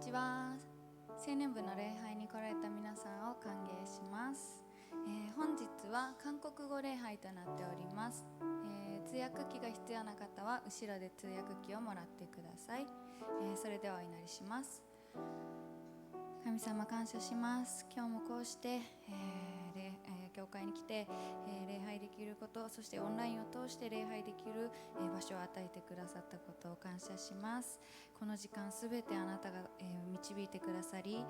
ちは。青年部の礼拝に来られた皆さんを歓迎します。本日は韓国語礼拝となっております。通訳機が必要な方は後ろで通訳機をもらってください。それではお祈りします。神様感謝します。今日もこうして、教会に来て、礼拝できること、そしてオンラインを通して礼拝できる、場所を与えてくださったことを感謝します。この時間すべてあなたが、導いてくださり、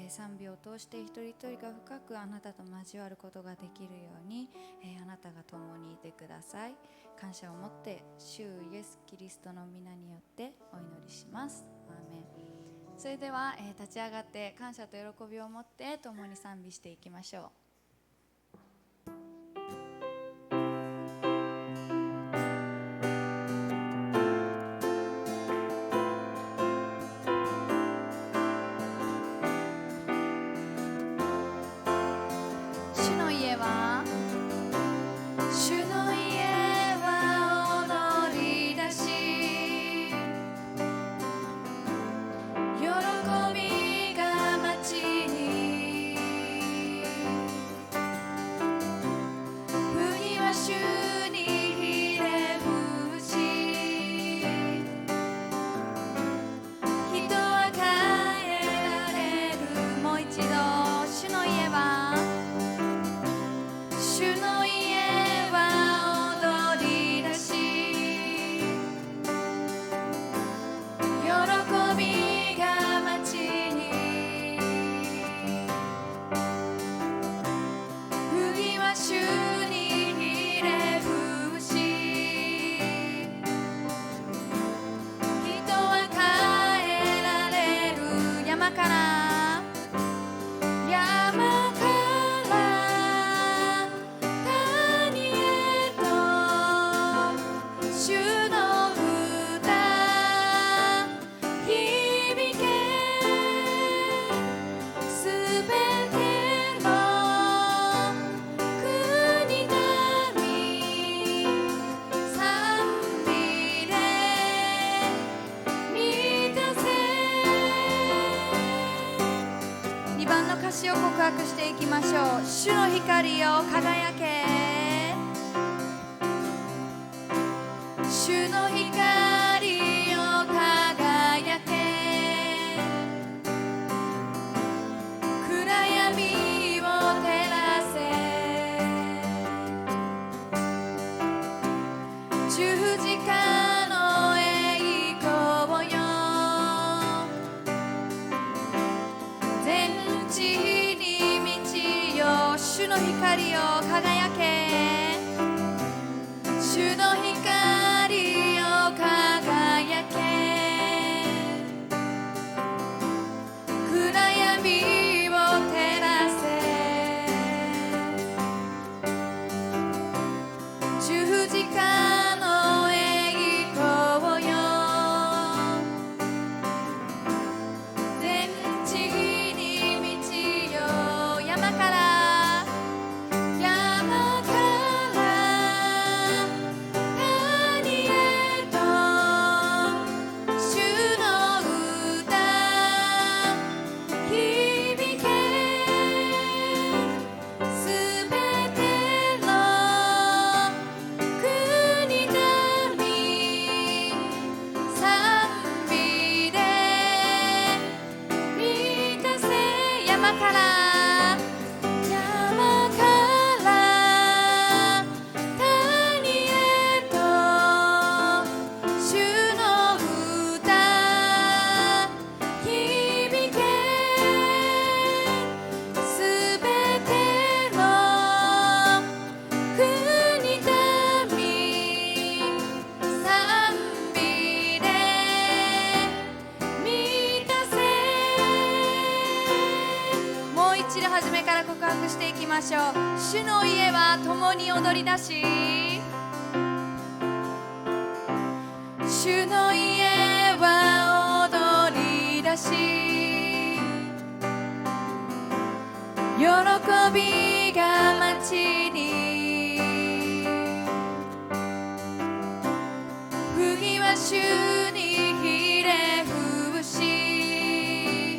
賛美を通して一人一人が深くあなたと交わることができるように、あなたが共にいてください。感謝を持って主イエス・キリストの皆によってお祈りします。アーメン。それでは、立ち上がって感謝と喜びを持って共に賛美していきましょう。主を告白していきましょう。主の光よ輝け、主の光よ輝け、暗闇を照らせ、十字架の栄光よ、全地主の光よ輝け、主の光よ輝け、暗闇を照らせ、十字架の栄光よ、全地に道よ、山から初めから告白していきましょう。主の家は共に踊り出し、主の家は踊り出し、喜びが街に、不義は主にひれ伏し、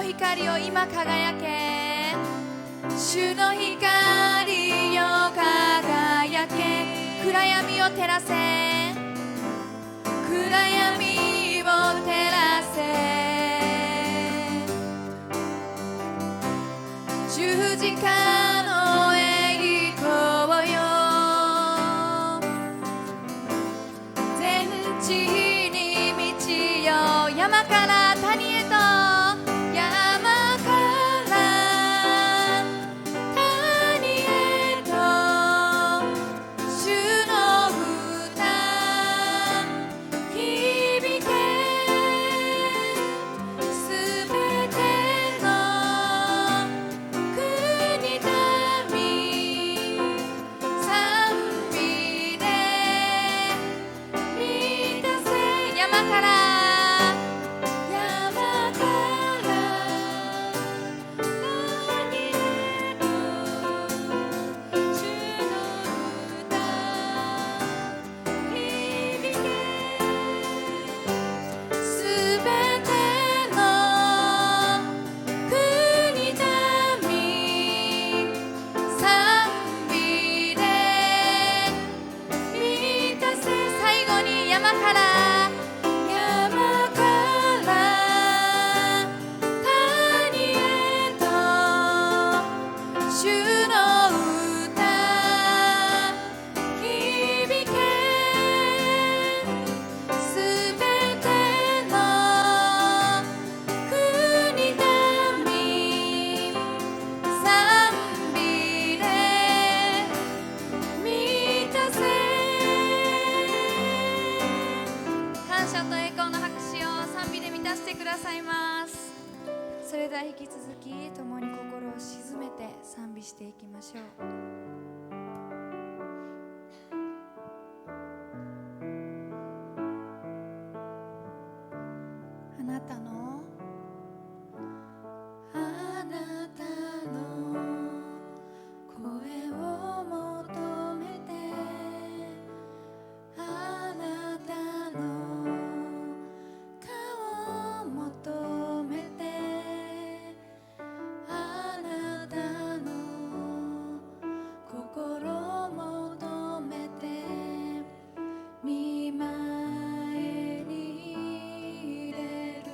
光を今輝け、主の光よ輝け、暗闇を照らせ、暗闇を照らせ、十字架の栄光よ、全地に道よ、山から谷へと、山から谷へと、主の歌響け、すべての国民賛美で満たせ、山から山から谷へと、主の歌響け、すべての国民賛美で満たせ、最後に山から山から谷へと、主の歌響け、すべての国民賛美で満たせ、感謝と栄光の拍手を賛美で満たしてくださいます。それでは引き続き共に心を静めて賛美していきましょう。あなたの声を求めて、あなたの顔を求めて、あなたの心を求めて、御前に入れる。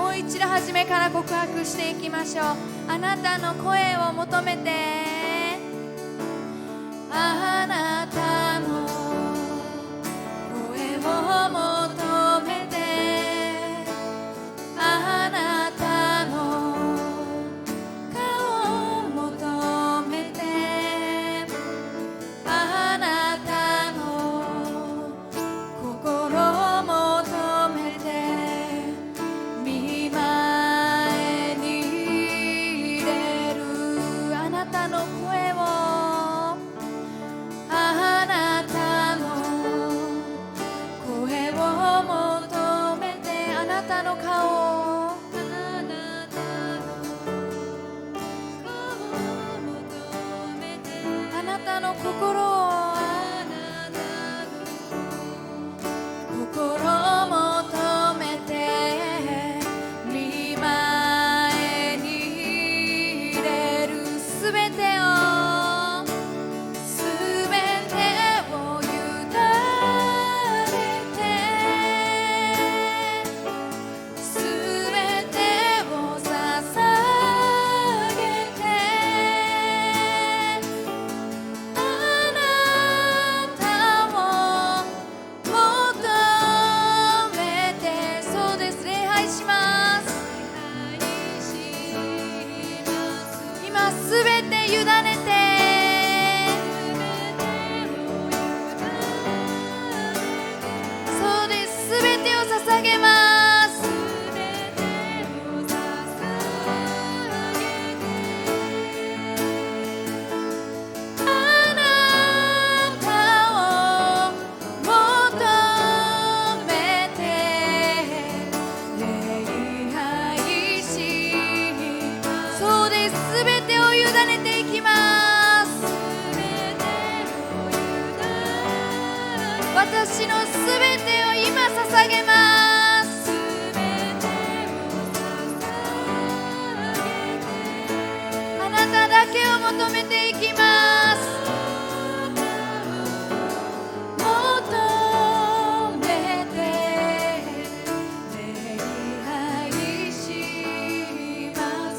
もう一度初めから告白していきましょう。あなたの声を求めて、あなたの声を求めて、あなたの顔を求めて、あなたの心を求めて、見前に入れるあなたの声を、あなたの声を求めて、あなたの顔、あなたの顔を求めて、あなたの心を、あなたの心を求めて、見前に入れるすべてを、すべてを委ねて、すべてを捧げて、あなたを求めて、そうです、礼拝します。今すべて委ねて、そうです、すべてを捧げます。あなたを求めて、礼拝し、そうです、すべてを委ねていきます。私のすべてを今捧げます。あなただけを求めていきます。求めて礼拝します。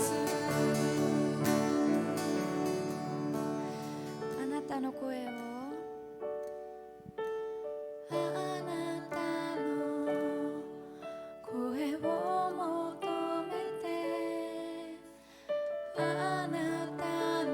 あなたの声を、あなたの声を求めて、あなたの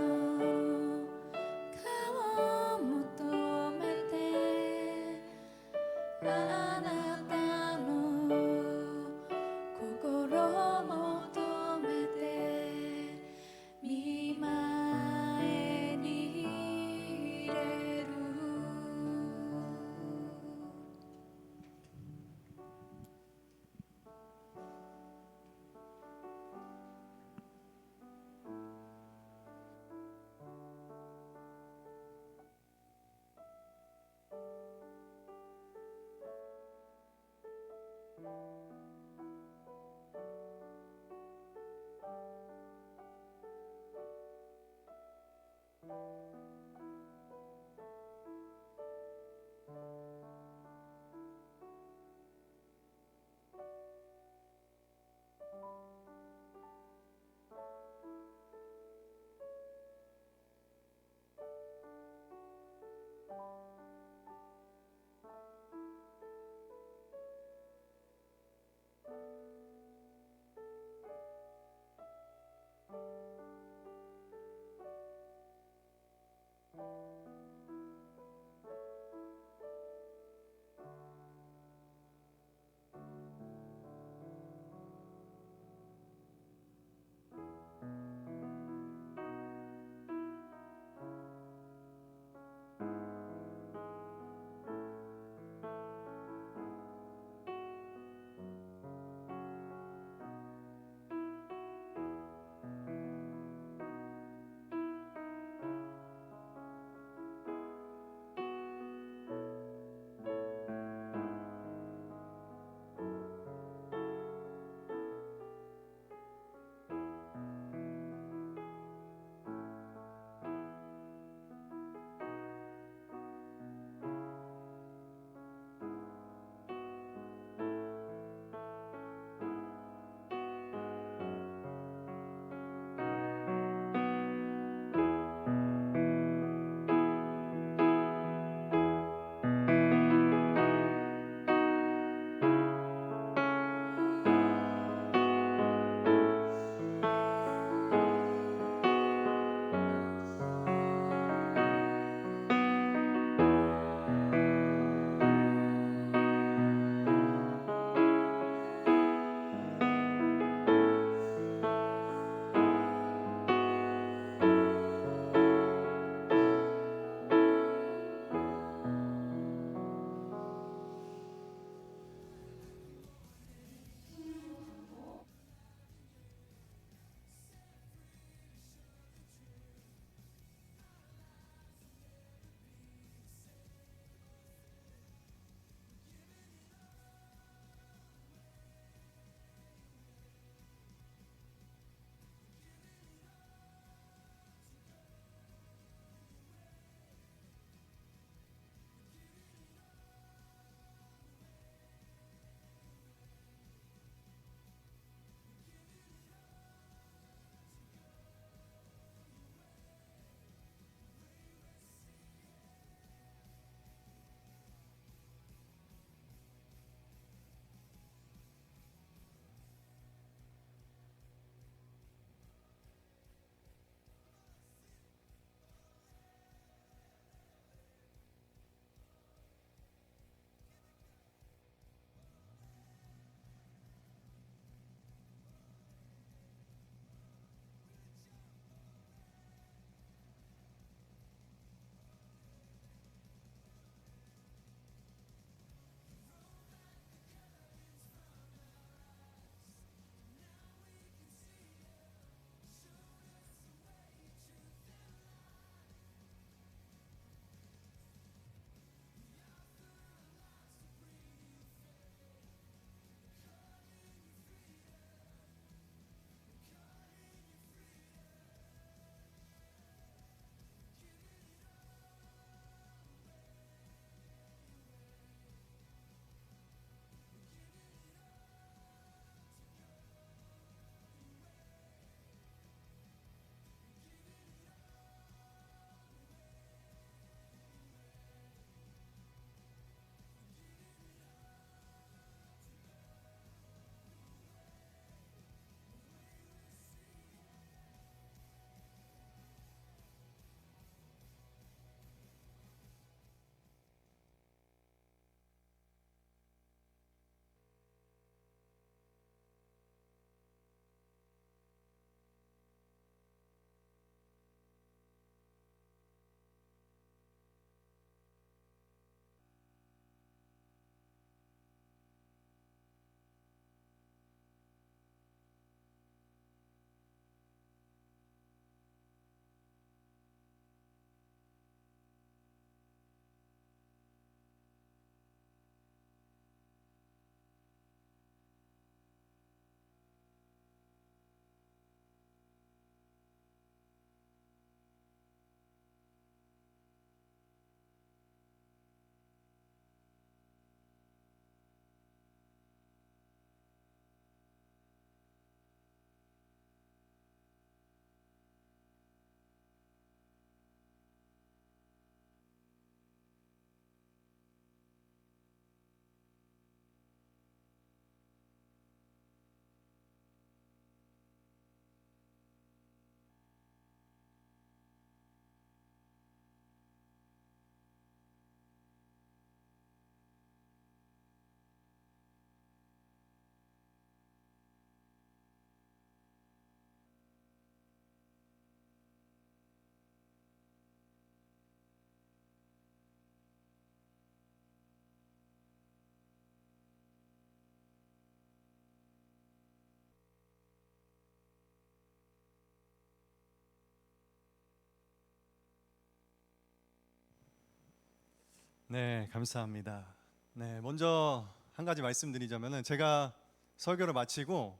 네, 감사합니다. 네, 먼저 한 가지 말씀드리자면은 제가 설교를 마치고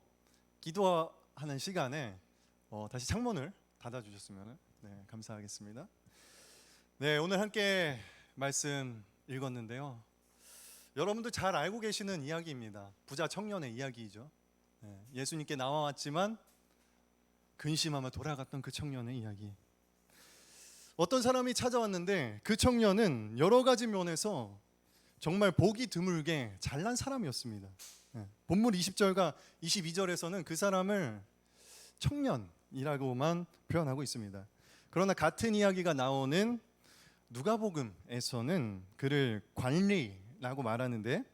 기도하는 시간에 다시 창문을 닫아주셨으면 감사하겠습니다. 네, 오늘 함께 말씀 읽었는데요. 여러분도 잘 알고 계시는 이야기입니다. 부자 청년의 이야기이죠. 네, 예수님께 나와왔지만 근심하며 돌아갔던 그 청년의 이야기. 어떤 사람이 찾아왔는데 그 청년은 여러 가지 면에서 정말 보기 드물게 잘난 사람이었습니다. 본문 20절과 22절에서는 그 사람을 청년이라고만 표현하고 있습니다. 그러나 같은 이야기가 나오는 누가복음에서는 그를 관리라고 말하는데,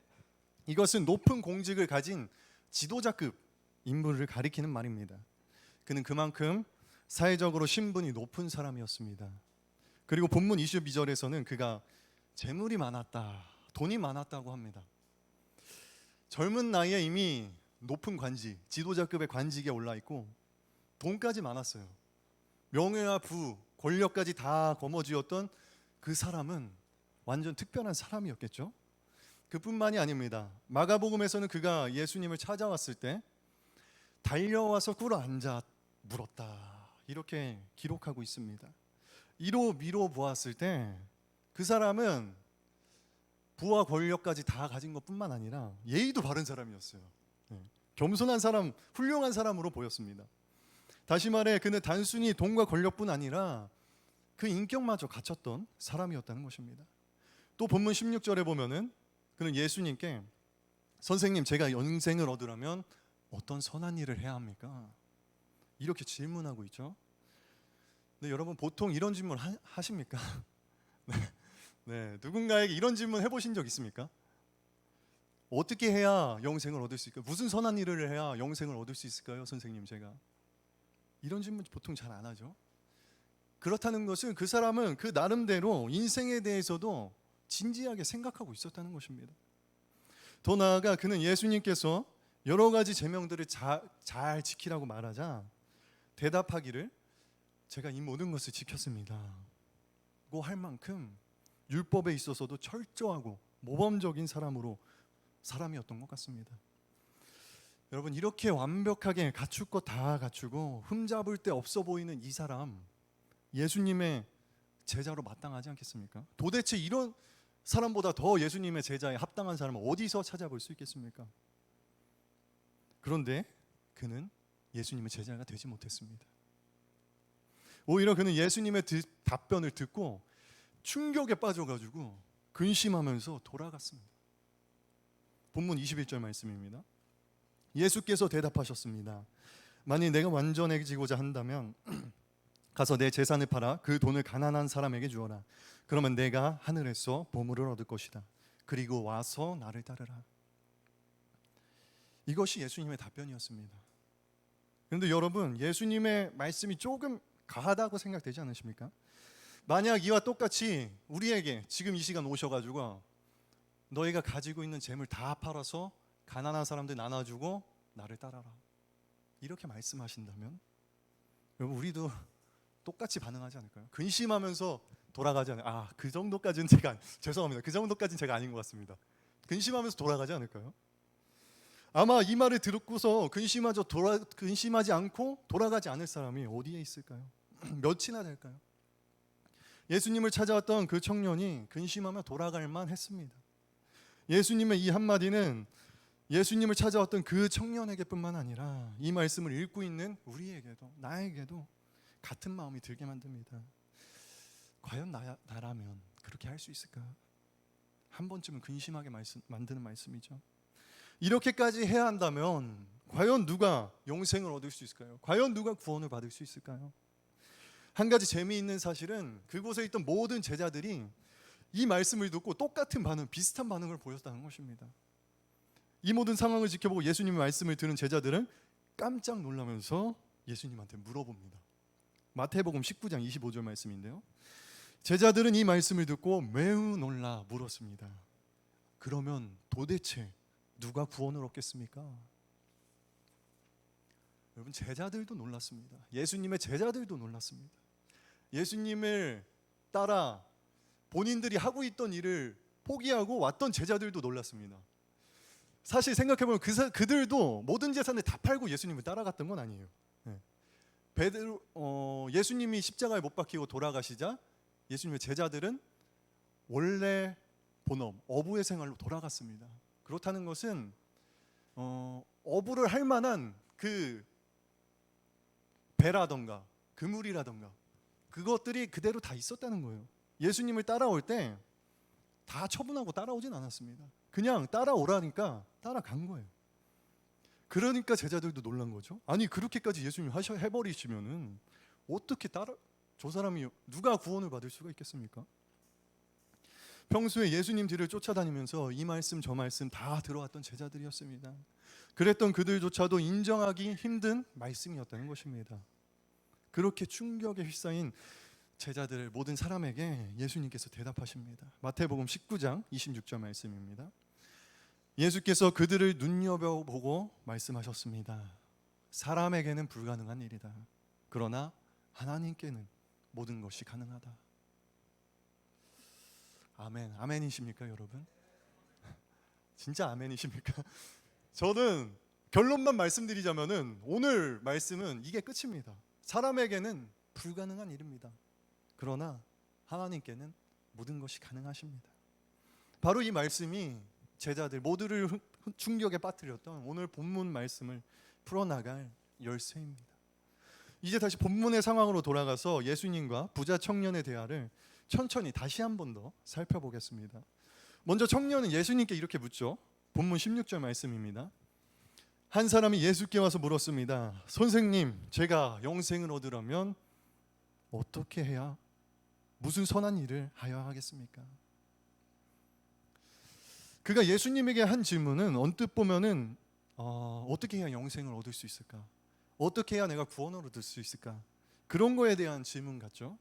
이것은 높은 공직을 가진 지도자급 인물을 가리키는 말입니다. 그는 그만큼 사회적으로 신분이 높은 사람이었습니다. 그리고 본문 22절에서는 그가 재물이 많았다, 돈이 많았다고 합니다. 젊은 나이에 이미 높은 관직, 지도자급의 관직에 올라 있고 돈까지 많았어요. 명예와 부, 권력까지 다 거머쥐었던 그 사람은 완전 특별한 사람이었겠죠. 그뿐만이 아닙니다. 마가복음에서는 그가 예수님을 찾아왔을 때 달려와서 꿇어 앉아 물었다, 이렇게 기록하고 있습니다. 이로 미로 보았을 때 그 사람은 부와 권력까지 다 가진 것뿐만 아니라 예의도 바른 사람이었어요. 겸손한 사람, 훌륭한 사람으로 보였습니다. 다시 말해 그는 단순히 돈과 권력뿐 아니라 그 인격마저 갖췄던 사람이었다는 것입니다. 또 본문 16절에 보면은 그는 예수님께 선생님, 제가 영생을 얻으려면 어떤 선한 일을 해야 합니까? 이렇게 질문하고 있죠. 네, 여러분 보통 이런 질문 하십니까? 네, 누군가에게 이런 질문 해보신 적 있습니까? 어떻게 해야 영생을 얻을 수 있을까요? 무슨 선한 일을 해야 영생을 얻을 수 있을까요? 선생님, 제가 이런 질문 보통 잘 안 하죠. 그렇다는 것은 그 사람은 그 나름대로 인생에 대해서도 진지하게 생각하고 있었다는 것입니다. 더 나아가 그는 예수님께서 여러 가지 제명들을 잘 지키라고 말하자 대답하기를 제가 이 모든 것을 지켰습니다 고 할 만큼 율법에 있어서도 철저하고 모범적인 사람이었던 것 같습니다. 여러분, 이렇게 완벽하게 갖출 것 다 갖추고 흠잡을 데 없어 보이는 이 사람, 예수님의 제자로 마땅하지 않겠습니까? 도대체 이런 사람보다 더 예수님의 제자에 합당한 사람을 어디서 찾아볼 수 있겠습니까? 그런데 그는 예수님의 제자가 되지 못했습니다. 오히려 그는 예수님의 답변을 듣고 충격에 빠져가지고 근심하면서 돌아갔습니다. 본문 21절 말씀입니다. 예수께서 대답하셨습니다. 만일 내가 완전해지고자 한다면 가서 내 재산을 팔아 그 돈을 가난한 사람에게 주어라. 그러면 내가 하늘에서 보물을 얻을 것이다. 그리고 와서 나를 따르라. 이것이 예수님의 답변이었습니다. 그런데 여러분, 예수님의 말씀이 조금 가하다고 생각되지 않으십니까? 만약 이와 똑같이 우리에게 지금 이 시간 오셔가지고 너희가 가지고 있는 재물 다 팔아서 가난한 사람들 나눠주고 나를 따라라, 이렇게 말씀하신다면 여러분, 우리도 똑같이 반응하지 않을까요? 근심하면서 돌아가지 않을까요? 그 정도까지는 죄송합니다. 그 정도까지는 제가 아닌 것 같습니다. 근심하면서 돌아가지 않을까요? 아마 이 말을 듣고서 근심하지 않고 돌아가지 않을 사람이 어디에 있을까요? 몇이나 될까요? 예수님을 찾아왔던 그 청년이 근심하며 돌아갈 만했습니다. 예수님의 이 한마디는 예수님을 찾아왔던 그 청년에게 뿐만 아니라 이 말씀을 읽고 있는 우리에게도, 나에게도 같은 마음이 들게 만듭니다. 과연 나라면 그렇게 할 수 있을까? 한 번쯤은 근심하게 만드는 말씀이죠. 이렇게까지 해야 한다면 과연 누가 영생을 얻을 수 있을까요? 과연 누가 구원을 받을 수 있을까요? 한 가지 재미있는 사실은 그곳에 있던 모든 제자들이 이 말씀을 듣고 똑같은 반응, 비슷한 반응을 보였다는 것입니다. 이 모든 상황을 지켜보고 예수님의 말씀을 들은 제자들은 깜짝 놀라면서 예수님한테 물어봅니다. 마태복음 19장 25절 말씀인데요. 제자들은 이 말씀을 듣고 매우 놀라 물었습니다. 그러면 도대체 누가 구원을 얻겠습니까? 여러분, 제자들도 놀랐습니다. 예수님의 제자들도 놀랐습니다. 예수님을 따라 본인들이 하고 있던 일을 포기하고 왔던 제자들도 놀랐습니다. 사실 생각해보면 그들도 모든 재산을 다 팔고 예수님을 따라갔던 건 아니에요. 네. 예수님이 십자가에 못 박히고 돌아가시자 예수님의 제자들은 원래 본업, 어부의 생활로 돌아갔습니다. 그렇다는 것은 어부를 할 만한 그 배라던가 그물이라던가 그것들이 그대로 다 있었다는 거예요. 예수님을 따라올 때 다 처분하고 따라오진 않았습니다. 그냥 따라오라니까 따라간 거예요. 그러니까 제자들도 놀란 거죠. 아니 그렇게까지 예수님 해버리시면은 어떻게 저 사람이 누가 구원을 받을 수가 있겠습니까? 평소에 예수님 뒤를 쫓아다니면서 이 말씀 저 말씀 다 들어왔던 제자들이었습니다. 그랬던 그들조차도 인정하기 힘든 말씀이었다는 것입니다. 그렇게 충격에 휩싸인 제자들 모든 사람에게 예수님께서 대답하십니다. 마태복음 19장 26절 말씀입니다. 예수께서 그들을 눈여겨보고 말씀하셨습니다. 사람에게는 불가능한 일이다. 그러나 하나님께는 모든 것이 가능하다. 아멘. 아멘이십니까 여러분? 진짜 아멘이십니까? 저는 결론만 말씀드리자면은 오늘 말씀은 이게 끝입니다. 사람에게는 불가능한 일입니다. 그러나 하나님께는 모든 것이 가능하십니다. 바로 이 말씀이 제자들 모두를 충격에 빠뜨렸던 오늘 본문 말씀을 풀어나갈 열쇠입니다. 이제 다시 본문의 상황으로 돌아가서 예수님과 부자 청년의 대화를 천천히 다시 한 번 더 살펴보겠습니다. 먼저 청년은 예수님께 이렇게 묻죠. 본문 16절 말씀입니다. 한 사람이 예수께 와서 물었습니다. 선생님, 제가 영생을 얻으려면 어떻게 해야, 무슨 선한 일을 하여야 하겠습니까? 그가 예수님에게 한 질문은 언뜻 보면은 어떻게 해야 영생을 얻을 수 있을까? 어떻게 해야 내가 구원을 얻을 수 있을까? 그런 거에 대한 질문 같죠.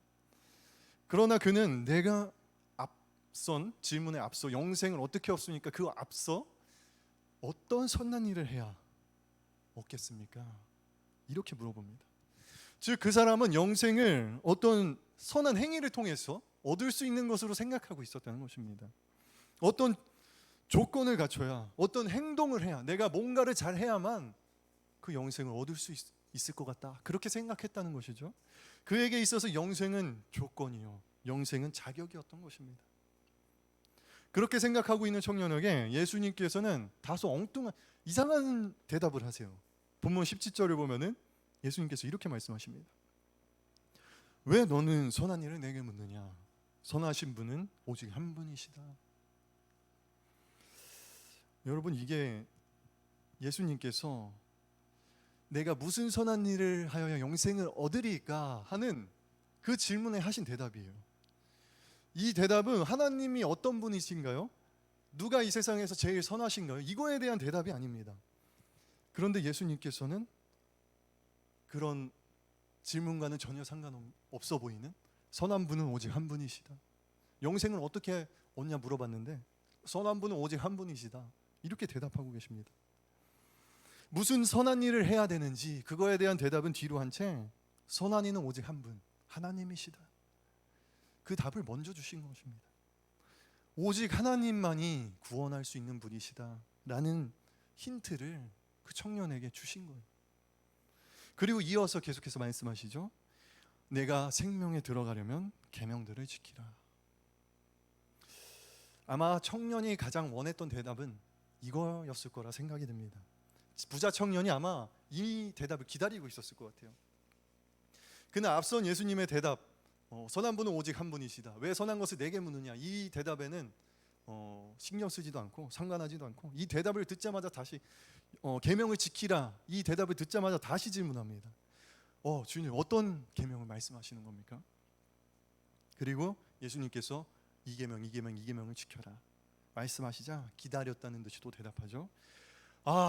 그러나 그는 내가 앞선 질문에 앞서 영생을 어떻게 얻습니까? 그 앞서 어떤 선한 일을 해야 얻겠습니까? 이렇게 물어봅니다. 즉 그 사람은 영생을 어떤 선한 행위를 통해서 얻을 수 있는 것으로 생각하고 있었다는 것입니다. 어떤 조건을 갖춰야, 어떤 행동을 해야, 내가 뭔가를 잘 해야만 그 영생을 얻을 수 있을 것 같다. 그렇게 생각했다는 것이죠. 그에게 있어서 영생은 조건이요, 영생은 자격이었던 것입니다. 그렇게 생각하고 있는 청년에게 예수님께서는 다소 엉뚱한 이상한 대답을 하세요. 본문 17절을 보면은 예수님께서 이렇게 말씀하십니다. 왜 너는 선한 일을 내게 묻느냐? 선하신 분은 오직 한 분이시다. 여러분, 이게 예수님께서 내가 무슨 선한 일을 하여야 영생을 얻으리까 하는 그 질문에 하신 대답이에요. 이 대답은 하나님이 어떤 분이신가요? 누가 이 세상에서 제일 선하신가요? 이거에 대한 대답이 아닙니다. 그런데 예수님께서는 그런 질문과는 전혀 상관없어 보이는 선한 분은 오직 한 분이시다. 영생을 어떻게 얻냐 물어봤는데 선한 분은 오직 한 분이시다. 이렇게 대답하고 계십니다. 무슨 선한 일을 해야 되는지 그거에 대한 대답은 뒤로 한 채 선한 이는 오직 한 분, 하나님이시다. 그 답을 먼저 주신 것입니다. 오직 하나님만이 구원할 수 있는 분이시다 라는 힌트를 그 청년에게 주신 거예요. 그리고 이어서 계속해서 말씀하시죠. 내가 생명에 들어가려면 계명들을 지키라. 아마 청년이 가장 원했던 대답은 이거였을 거라 생각이 듭니다. 부자 청년이 아마 이 대답을 기다리고 있었을 것 같아요. 그는 앞선 예수님의 대답, 선한 분은 오직 한 분이시다. 왜 선한 것을 내게 묻느냐? 이 대답에는 신경 쓰지도 않고 상관하지도 않고 이 대답을 듣자마자 다시 계명을 지키라. 이 대답을 듣자마자 다시 질문합니다. 주님, 어떤 계명을 말씀하시는 겁니까? 그리고 예수님께서 이 계명, 이 계명, 이 계명을 지켜라 말씀하시자 기다렸다는 듯이 또 대답하죠.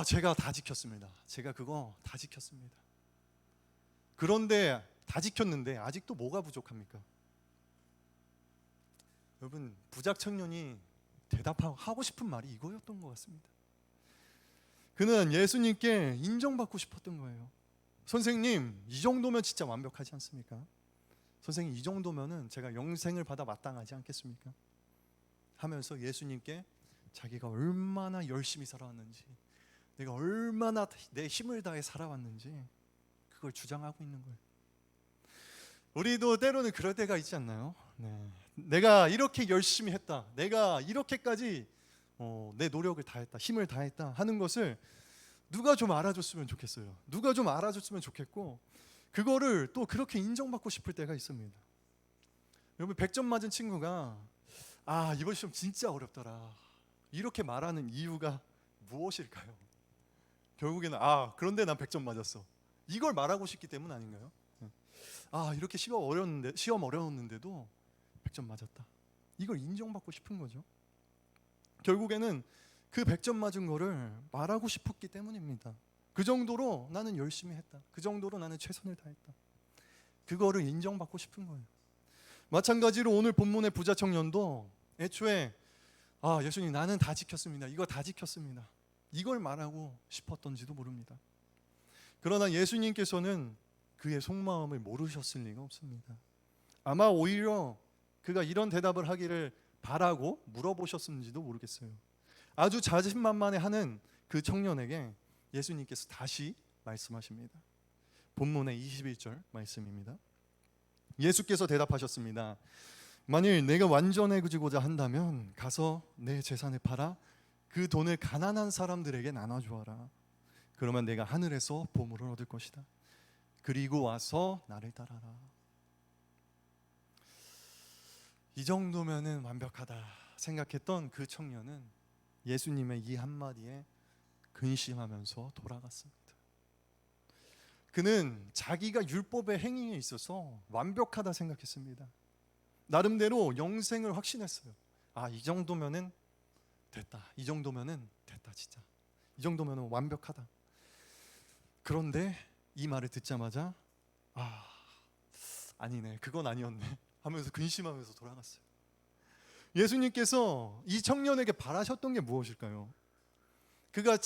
제가 다 지켰습니다. 제가 그거 다 지켰습니다. 그런데 다 지켰는데 아직도 뭐가 부족합니까? 여러분, 부자 청년이 대답하고 싶은 말이 이거였던 것 같습니다. 그는 예수님께 인정받고 싶었던 거예요. 선생님, 이 정도면 진짜 완벽하지 않습니까? 선생님, 이 정도면은 제가 영생을 받아 마땅하지 않겠습니까? 하면서 예수님께 자기가 얼마나 열심히 살아왔는지, 내가 얼마나 내 힘을 다해 살아왔는지 그걸 주장하고 있는 거예요. 우리도 때로는 그럴 때가 있지 않나요? 네. 내가 이렇게 열심히 했다, 내가 이렇게까지 내 노력을 다했다, 힘을 다했다 하는 것을 누가 좀 알아줬으면 좋겠어요. 누가 좀 알아줬으면 좋겠고, 그거를 또 그렇게 인정받고 싶을 때가 있습니다. 여러분, 100점 맞은 친구가 이번 시험 진짜 어렵더라 이렇게 말하는 이유가 무엇일까요? 결국에는 그런데 난 100점 맞았어, 이걸 말하고 싶기 때문 아닌가요? 이렇게 시험 어려웠는데도 100점 맞았다, 이걸 인정받고 싶은 거죠. 결국에는 그 100점 맞은 거를 말하고 싶었기 때문입니다. 그 정도로 나는 열심히 했다, 그 정도로 나는 최선을 다했다, 그거를 인정받고 싶은 거예요. 마찬가지로 오늘 본문의 부자 청년도 애초에 예수님 나는 다 지켰습니다, 이거 다 지켰습니다, 이걸 말하고 싶었던지도 모릅니다. 그러나 예수님께서는 그의 속마음을 모르셨을 리가 없습니다. 아마 오히려 그가 이런 대답을 하기를 바라고 물어보셨는지도 모르겠어요. 아주 자신만만해하는 그 청년에게 예수님께서 다시 말씀하십니다. 본문의 21절 말씀입니다. 예수께서 대답하셨습니다. 만일 내가 완전해지고자 한다면 가서 내 재산을 팔아 그 돈을 가난한 사람들에게 나눠주어라. 그러면 내가 하늘에서 보물을 얻을 것이다. 그리고 와서 나를 따라라. 이 정도면은 완벽하다 생각했던 그 청년은 예수님의 이 한마디에 근심하면서 돌아갔습니다. 그는 자기가 율법의 행위에 있어서 완벽하다 생각했습니다. 나름대로 영생을 확신했어요. 이 정도면은 됐다, 이 정도면은 됐다, 진짜 이 정도면은 완벽하다. 그런데 이 말을 듣자마자 아니네, 그건 아니었네 하면서 근심하면서 돌아갔어요. 예수님께서 이 청년에게 바라셨던 게 무엇일까요? 그가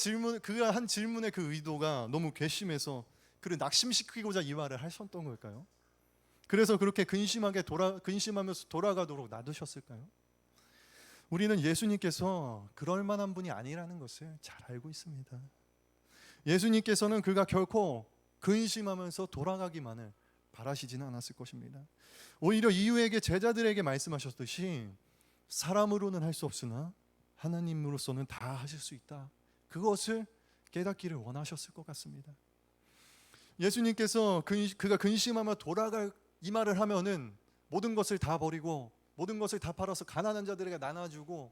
한 질문의 그 의도가 너무 괘씸해서 그를 낙심시키고자 이 말을 하셨던 걸까요? 그래서 그렇게 근심하면서 돌아가도록 놔두셨을까요? 우리는 예수님께서 그럴 만한 분이 아니라는 것을 잘 알고 있습니다. 예수님께서는 그가 결코 근심하면서 돌아가기만을 바라시지는 않았을 것입니다. 오히려 이후에게 제자들에게 말씀하셨듯이 사람으로는 할 수 없으나 하나님으로서는 다 하실 수 있다, 그것을 깨닫기를 원하셨을 것 같습니다. 예수님께서 그가 근심하며 돌아갈 이 말을 하면은 모든 것을 다 버리고 모든 것을 다 팔아서 가난한 자들에게 나눠주고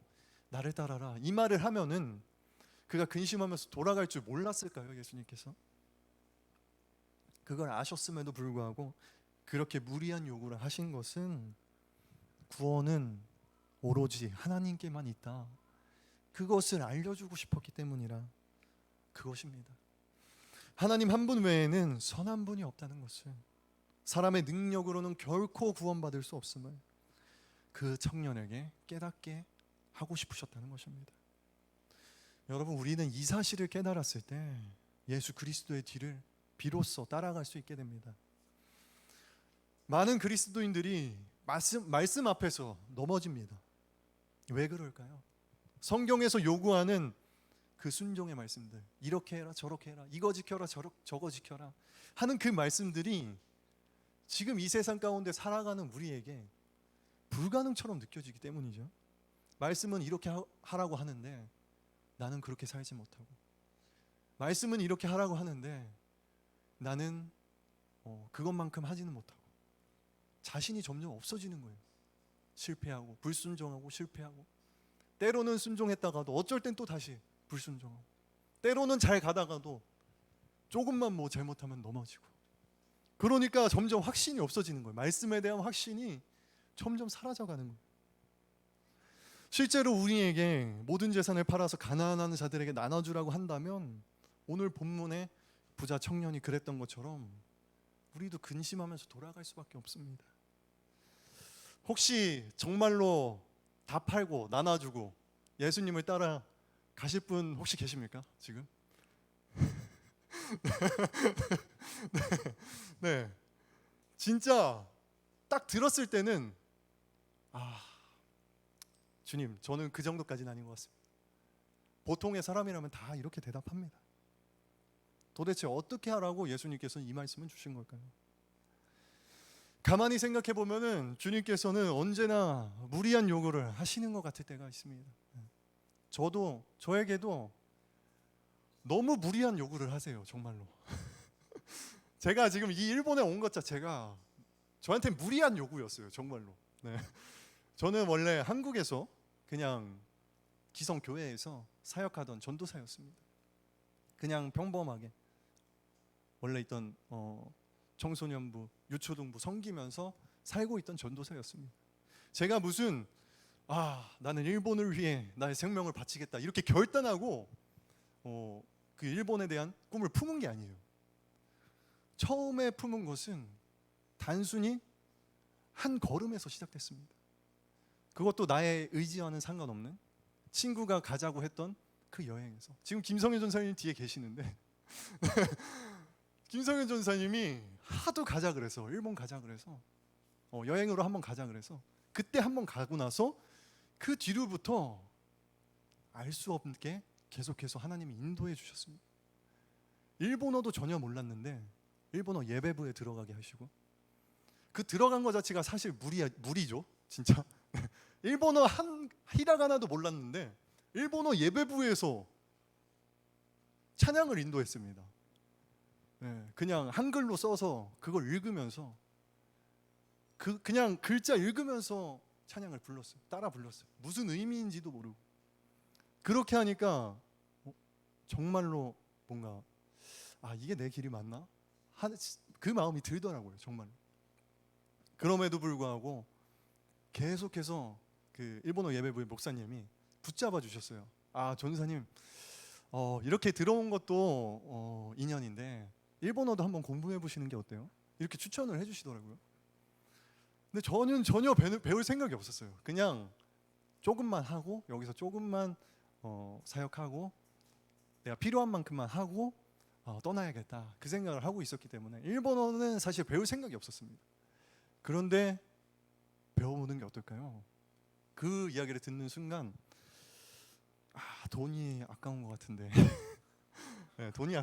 나를 따라라, 이 말을 하면은 그가 근심하면서 돌아갈 줄 몰랐을까요? 예수님께서 그걸 아셨음에도 불구하고 그렇게 무리한 요구를 하신 것은 구원은 오로지 하나님께만 있다, 그것을 알려주고 싶었기 때문이라 그것입니다. 하나님 한 분 외에는 선한 분이 없다는 것을, 사람의 능력으로는 결코 구원받을 수 없음을 그 청년에게 깨닫게 하고 싶으셨다는 것입니다. 여러분, 우리는 이 사실을 깨달았을 때 예수 그리스도의 뒤를 비로소 따라갈 수 있게 됩니다. 많은 그리스도인들이 말씀 앞에서 넘어집니다. 왜 그럴까요? 성경에서 요구하는 그 순종의 말씀들, 이렇게 해라 저렇게 해라, 이거 지켜라 저거 지켜라 하는 그 말씀들이 지금 이 세상 가운데 살아가는 우리에게 불가능처럼 느껴지기 때문이죠. 말씀은 이렇게 하라고 하는데 나는 그렇게 살지 못하고, 말씀은 이렇게 하라고 하는데 나는 그것만큼 하지는 못하고, 자신이 점점 없어지는 거예요. 실패하고 불순종하고 실패하고, 때로는 순종했다가도 어쩔 땐 또 다시 불순종하고, 때로는 잘 가다가도 조금만 잘못하면 넘어지고, 그러니까 점점 확신이 없어지는 거예요. 말씀에 대한 확신이 점점 사라져가는 거예요. 실제로 우리에게 모든 재산을 팔아서 가난한 자들에게 나눠주라고 한다면 오늘 본문의 부자 청년이 그랬던 것처럼 우리도 근심하면서 돌아갈 수밖에 없습니다. 혹시 정말로 다 팔고 나눠주고 예수님을 따라 가실 분 혹시 계십니까? 지금? 네. 진짜 딱 들었을 때는 주님, 저는 그 정도까지는 아닌 것 같습니다. 보통의 사람이라면 다 이렇게 대답합니다. 도대체 어떻게 하라고 예수님께서는 이 말씀을 주신 걸까요? 가만히 생각해 보면은 주님께서는 언제나 무리한 요구를 하시는 것 같을 때가 있습니다. 저에게도 너무 무리한 요구를 하세요, 정말로. 제가 지금 이 일본에 온 것 자체가 저한테 무리한 요구였어요, 정말로. 네. 저는 원래 한국에서 그냥 기성교회에서 사역하던 전도사였습니다. 그냥 평범하게 원래 있던 청소년부, 유초등부 섬기면서 살고 있던 전도사였습니다. 제가 무슨 나는 일본을 위해 나의 생명을 바치겠다 이렇게 결단하고 그 일본에 대한 꿈을 품은 게 아니에요. 처음에 품은 것은 단순히 한 걸음에서 시작됐습니다. 그것도 나의 의지와는 상관없는 친구가 가자고 했던 그 여행에서. 지금 김성현 전사님 뒤에 계시는데 김성현 전사님이 하도 가자 그래서, 일본 가자 그래서, 여행으로 한번 가자 그래서 그때 한번 가고 나서 그 뒤로부터 알 수 없게 계속해서 하나님이 인도해 주셨습니다. 일본어도 전혀 몰랐는데 일본어 예배부에 들어가게 하시고, 그 들어간 것 자체가 사실 무리죠, 진짜. 일본어 한 히라가나도 몰랐는데 일본어 예배부에서 찬양을 인도했습니다. 네, 그냥 한글로 써서 그걸 읽으면서 그냥 글자 읽으면서 찬양을 불렀어요. 따라 불렀어요. 무슨 의미인지도 모르고. 그렇게 하니까 정말로 뭔가 이게 내 길이 맞나? 그 마음이 들더라고요, 정말. 그럼에도 불구하고 계속해서 그 일본어 예배부의 목사님이 붙잡아 주셨어요. 전사님, 이렇게 들어온 것도 인연인데 일본어도 한번 공부해 보시는 게 어때요? 이렇게 추천을 해주시더라고요. 근데 저는 전혀 배울 생각이 없었어요. 그냥 조금만 하고 여기서 조금만 사역하고 내가 필요한 만큼만 하고 떠나야겠다, 그 생각을 하고 있었기 때문에 일본어는 사실 배울 생각이 없었습니다. 그런데 배워보는 게 어떨까요? 그 이야기를 듣는 순간 돈이 아까운 것 같은데 네, 돈이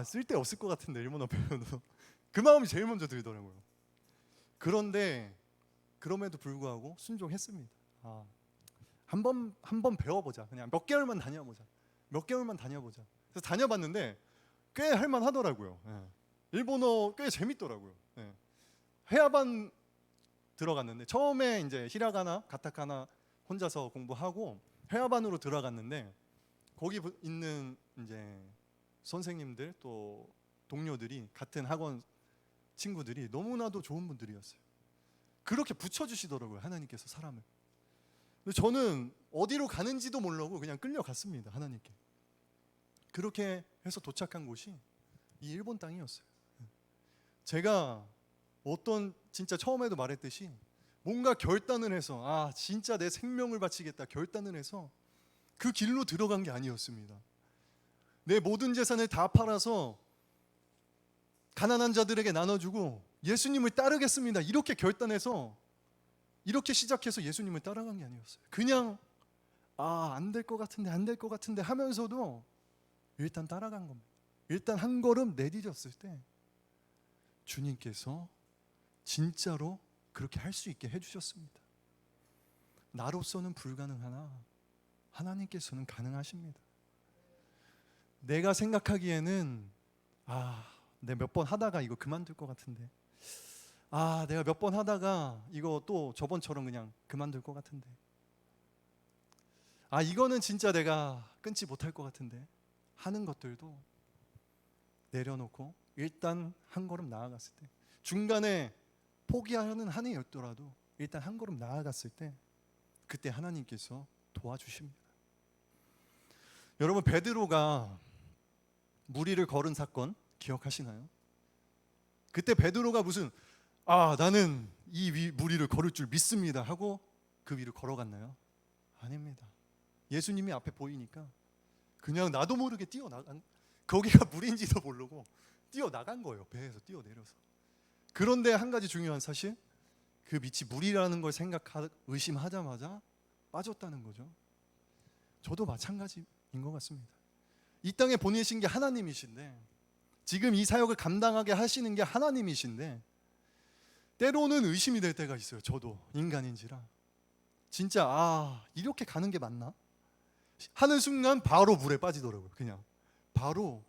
쓸데 없을 것 같은데 일본어 배워도 그 마음이 제일 먼저 들더라고요. 그런데 그럼에도 불구하고 순종했습니다. 한번 배워보자. 그냥 몇 개월만 다녀보자. 그래서 다녀봤는데 꽤 할만하더라고요. 일본어 꽤 재밌더라고요. 회화반 들어갔는데 처음에 이제 히라가나, 가타카나 혼자서 공부하고 회화반으로 들어갔는데 거기 있는 이제 선생님들 또 동료들이, 같은 학원 친구들이 너무나도 좋은 분들이었어요. 그렇게 붙여주시더라고요, 하나님께서 사람을. 근데 저는 어디로 가는지도 모르고 그냥 끌려갔습니다, 하나님께. 그렇게 해서 도착한 곳이 이 일본 땅이었어요. 제가 진짜 처음에도 말했듯이 뭔가 결단을 해서 진짜 내 생명을 바치겠다 결단을 해서 그 길로 들어간 게 아니었습니다. 내 모든 재산을 다 팔아서 가난한 자들에게 나눠주고 예수님을 따르겠습니다, 이렇게 결단해서 이렇게 시작해서 예수님을 따라간 게 아니었어요. 그냥 안 될 것 같은데 하면서도 일단 따라간 겁니다. 일단 한 걸음 내디뎠을 때 주님께서 진짜로 그렇게 할 수 있게 해주셨습니다. 나로서는 불가능하나 하나님께서는 가능하십니다. 내가 생각하기에는 내가 몇 번 하다가 이거 그만둘 것 같은데, 내가 몇 번 하다가 이거 또 저번처럼 그냥 그만둘 것 같은데, 이거는 진짜 내가 끊지 못할 것 같은데 하는 것들도 내려놓고 일단 한 걸음 나아갔을 때, 중간에 포기하는 한이 있더라도 일단 한 걸음 나아갔을 때 그때 하나님께서 도와주십니다. 여러분, 베드로가 무리를 걸은 사건 기억하시나요? 그때 베드로가 무슨 나는 이 무리를 걸을 줄 믿습니다 하고 그 위를 걸어갔나요? 아닙니다. 예수님이 앞에 보이니까 그냥 나도 모르게 뛰어나간, 거기가 물인지도 모르고 뛰어나간 거예요. 배에서 뛰어내려서. 그런데 한 가지 중요한 사실, 그 밑이 물이라는 걸 의심하자마자 빠졌다는 거죠. 저도 마찬가지인 것 같습니다. 이 땅에 보내신 게 하나님이신데, 지금 이 사역을 감당하게 하시는 게 하나님이신데, 때로는 의심이 될 때가 있어요. 저도 인간인지라 진짜 이렇게 가는 게 맞나? 하는 순간 바로 물에 빠지더라고요. 그냥 바로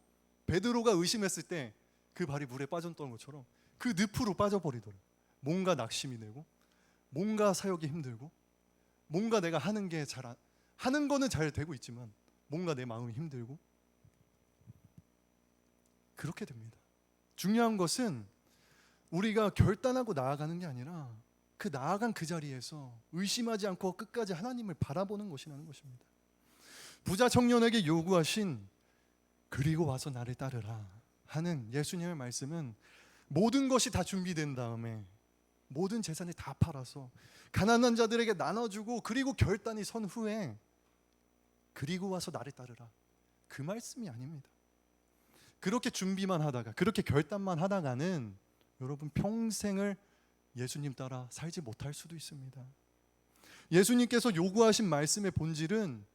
베드로가 의심했을 때 그 발이 물에 빠졌던 것처럼 그 늪으로 빠져버리더라고요. 뭔가 낙심이 되고, 뭔가 사역이 힘들고, 뭔가 내가 하는 거는 잘 되고 있지만 뭔가 내 마음이 힘들고, 그렇게 됩니다. 중요한 것은 우리가 결단하고 나아가는 게 아니라 그 나아간 그 자리에서 의심하지 않고 끝까지 하나님을 바라보는 것이라는 것입니다. 부자 청년에게 요구하신 그리고 와서 나를 따르라 하는 예수님의 말씀은 모든 것이 다 준비된 다음에 모든 재산을 다 팔아서 가난한 자들에게 나눠주고, 그리고 결단이 선 후에 그리고 와서 나를 따르라, 그 말씀이 아닙니다. 그렇게 준비만 하다가, 그렇게 결단만 하다가는 여러분 평생을 예수님 따라 살지 못할 수도 있습니다. 예수님께서 요구하신 말씀의 본질은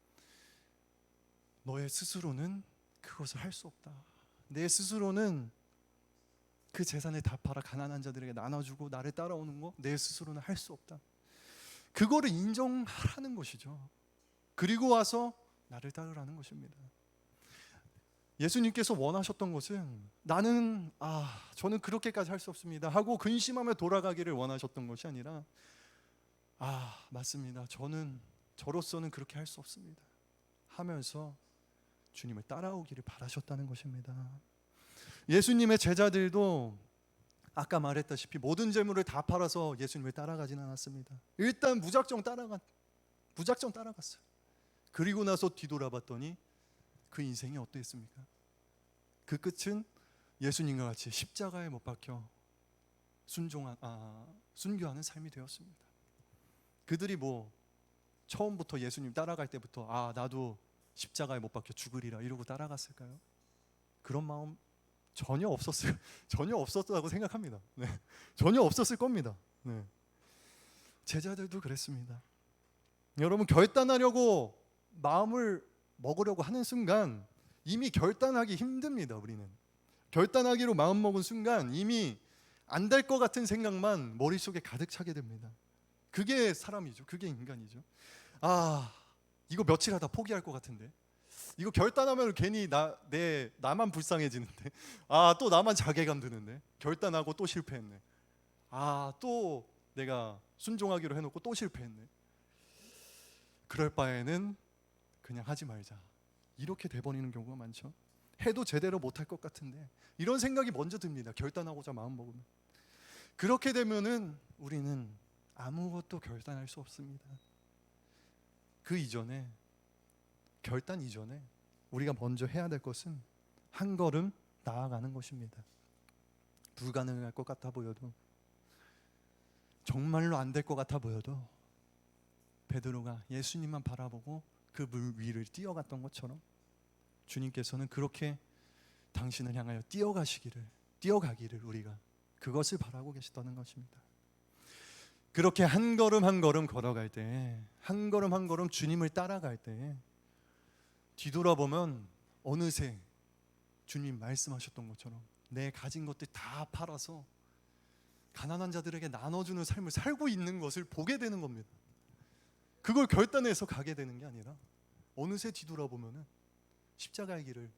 너의 스스로는 그것을 할 수 없다. 내 스스로는 그 재산을 다 팔아 가난한 자들에게 나눠주고 나를 따라오는 거 내 스스로는 할 수 없다. 그거를 인정하라는 것이죠. 그리고 와서 나를 따르라는 것입니다. 예수님께서 원하셨던 것은 저는 그렇게까지 할 수 없습니다 하고 근심하며 돌아가기를 원하셨던 것이 아니라 맞습니다, 저로서는 그렇게 할 수 없습니다 하면서 주님을 따라오기를 바라셨다는 것입니다. 예수님의 제자들도 아까 말했다시피 모든 재물을 다 팔아서 예수님을 따라가진 않았습니다. 일단 무작정 따라갔어요. 그리고 나서 뒤돌아봤더니 그 인생이 어땠습니까? 그 끝은 예수님과 같이 십자가에 못 박혀 순교하는 삶이 되었습니다. 그들이 처음부터 예수님 따라갈 때부터 나도 십자가에 못 박혀 죽으리라 이러고 따라갔을까요? 그런 마음 전혀 없었다고 생각합니다. 네. 전혀 없었을 겁니다. 네. 제자들도 그랬습니다. 여러분, 결단하려고 마음을 먹으려고 하는 순간 이미 결단하기 힘듭니다. 우리는 결단하기로 마음 먹은 순간 이미 안 될 것 같은 생각만 머릿속에 가득 차게 됩니다. 그게 사람이죠. 그게 인간이죠. 이거 며칠 하다 포기할 것 같은데, 이거 결단하면 괜히 나만 불쌍해지는데, 또 나만 자괴감 드는데, 결단하고 또 실패했네, 또 내가 순종하기로 해놓고 또 실패했네, 그럴 바에는 그냥 하지 말자, 이렇게 돼버리는 경우가 많죠. 해도 제대로 못할 것 같은데 이런 생각이 먼저 듭니다. 결단하고자 마음 먹으면. 그렇게 되면은 우리는 아무것도 결단할 수 없습니다. 결단 이전에 우리가 먼저 해야 될 것은 한 걸음 나아가는 것입니다. 불가능할 것 같아 보여도, 정말로 안 될 것 같아 보여도 베드로가 예수님만 바라보고 그 물 위를 뛰어갔던 것처럼 주님께서는 그렇게 당신을 향하여 뛰어가기를 우리가 그것을 바라고 계시다는 것입니다. 그렇게 한 걸음 한 걸음 걸어갈 때, 한 걸음 한 걸음 주님을 따라갈 때 뒤돌아보면 어느새 주님 말씀하셨던 것처럼 내 가진 것들 다 팔아서 가난한 자들에게 나눠주는 삶을 살고 있는 것을 보게 되는 겁니다. 그걸 결단해서 가게 되는 게 아니라 어느새 뒤돌아보면 십자가의 길을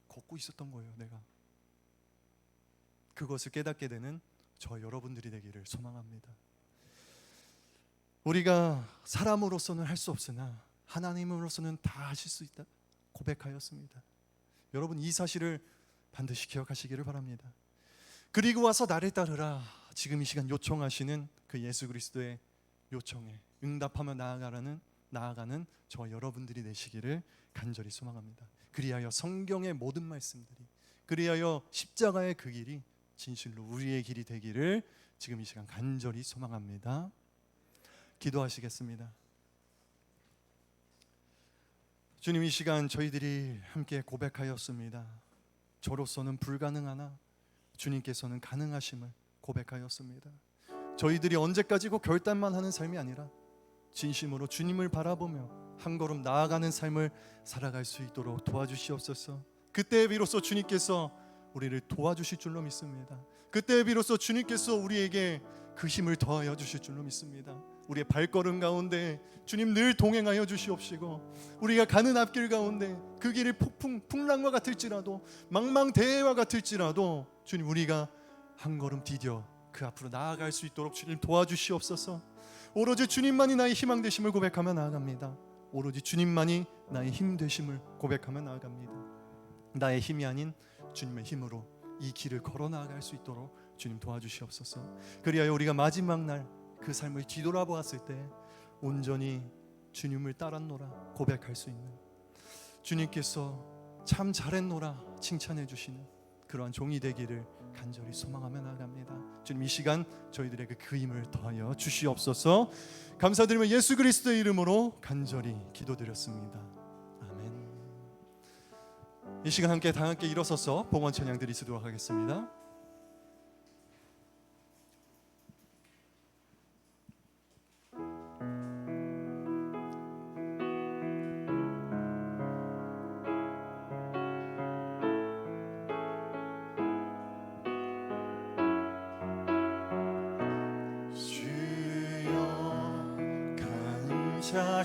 걷고 있었던 거예요. 내가 그것을 깨닫게 되는 저 여러분들이 되기를 소망합니다. 우리가 사람으로서는 할 수 없으나 하나님으로서는 다 하실 수 있다 고백하였습니다. 여러분, 이 사실을 반드시 기억하시기를 바랍니다. 그리고 와서 나를 따르라, 지금 이 시간 요청하시는 그 예수 그리스도의 요청에 응답하며 나아가는 저 여러분들이 되시기를 간절히 소망합니다. 그리하여 성경의 모든 말씀들이, 그리하여 십자가의 그 길이 진실로 우리의 길이 되기를 지금 이 시간 간절히 소망합니다. 기도하시겠습니다. 주님, 이 시간 저희들이 함께 고백하였습니다. 저로서는 불가능하나 주님께서는 가능하심을 고백하였습니다. 저희들이 언제까지고 결단만 하는 삶이 아니라 진심으로 주님을 바라보며 한 걸음 나아가는 삶을 살아갈 수 있도록 도와주시옵소서. 그때 비로소 주님께서 우리를 도와주실 줄로 믿습니다. 그때 비로소 주님께서 우리에게 그 힘을 더하여 주실 줄로 믿습니다. 우리의 발걸음 가운데 주님 늘 동행하여 주시옵시고, 우리가 가는 앞길 가운데 그 길이 풍랑과 같을지라도 망망대해와 같을지라도 주님 우리가 한 걸음 디뎌 그 앞으로 나아갈 수 있도록 주님 도와주시옵소서. 오로지 주님만이 나의 희망 되심을 고백하며 나아갑니다. 오로지 주님만이 나의 힘 되심을 고백하며 나아갑니다. 나의 힘이 아닌 주님의 힘으로 이 길을 걸어 나아갈 수 있도록 주님 도와주시옵소서. 그리하여 우리가 마지막 날 그 삶을 뒤돌아보았을 때 온전히 주님을 따랐노라 고백할 수 있는, 주님께서 참 잘했노라 칭찬해 주시는 그러한 종이 되기를 간절히 소망하며 나아갑니다. 주님 이 시간 저희들에게 그 힘을 더하여 주시옵소서. 감사드리며 예수 그리스도의 이름으로 간절히 기도드렸습니다. 아멘. 이 시간 함께 다 함께 일어서서 봉헌 찬양 드리도록 하겠습니다.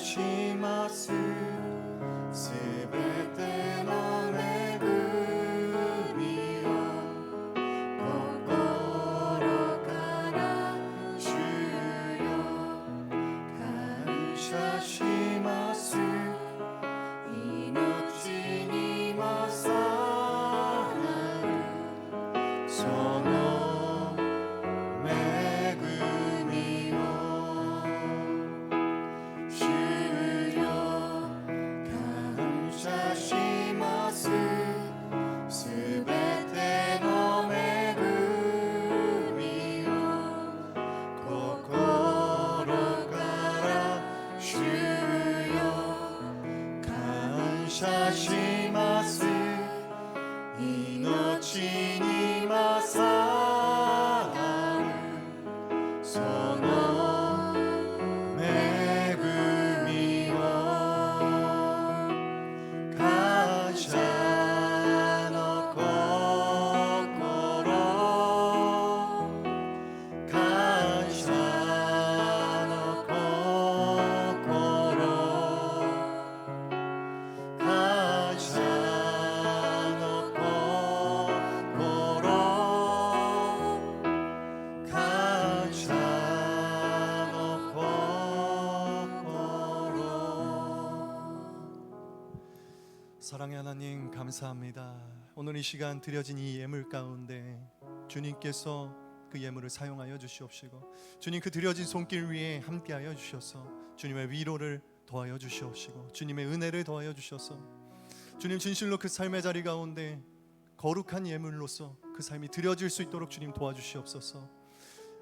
しますすべての恵みを心から主よ感謝します命に勝るその恵みを感謝します命に勝るその恵みを感謝の心感謝の心感謝の心感謝の心사랑의 하나님 감사합니다. 오늘 이 시간 드려진 이 예물 가운데 주님께서 그 예물을 사용하여 주시옵시고 주님 그 드려진 손길 위에 함께하여 주셔서 주님의 위로를 더하여 주시옵시고 주님의 은혜를 더하여 주셔서 주님 진실로 그 삶의 자리 가운데 거룩한 예물로서 그 삶이 드려질 수 있도록 주님 도와주시옵소서.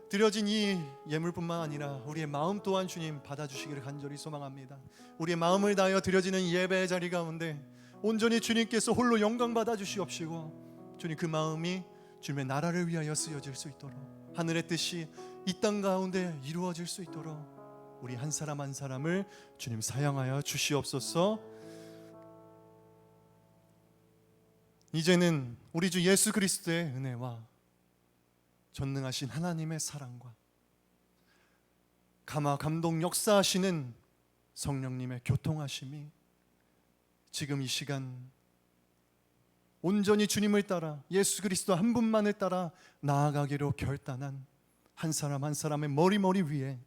드려진 이 예물뿐만 아니라 우리의 마음 또한 주님 받아주시기를 간절히 소망합니다. 우리의 마음을 다하여 드려지는 예배의 자리 가운데 온전히 주님께서 홀로 영광 받아주시옵시고 주님 그 마음이 주님의 나라를 위하여 쓰여질 수 있도록 하늘의 뜻이 이 땅 가운데 이루어질 수 있도록 우리 한 사람 한 사람을 주님 사용하여 주시옵소서. 이제는 우리 주 예수 그리스도의 은혜와 전능하신 하나님의 사랑과 감화 감동 역사하시는 성령님의 교통하심이 지금 이 시간 온전히 주님을 따라 예수 그리스도 한 분만을 따라 나아가기로 결단한 한 사람 한 사람의 머리 위에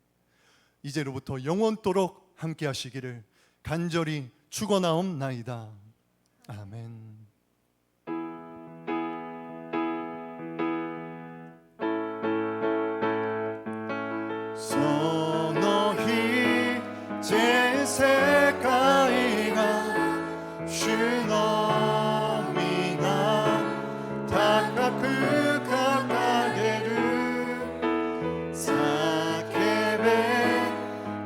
이제로부터 영원토록 함께 하시기를 간절히 축원하옵나이다. 아멘.その日全世界が主の皆高く掲げる叫べ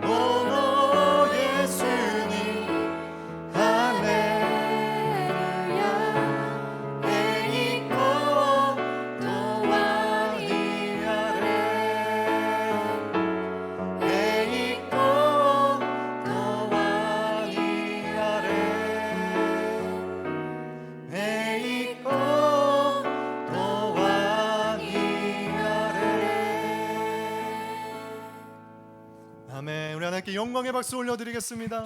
このイエスにハレルヤ栄光とはにあれ 하나님께 영광의 박수 올려드리겠습니다.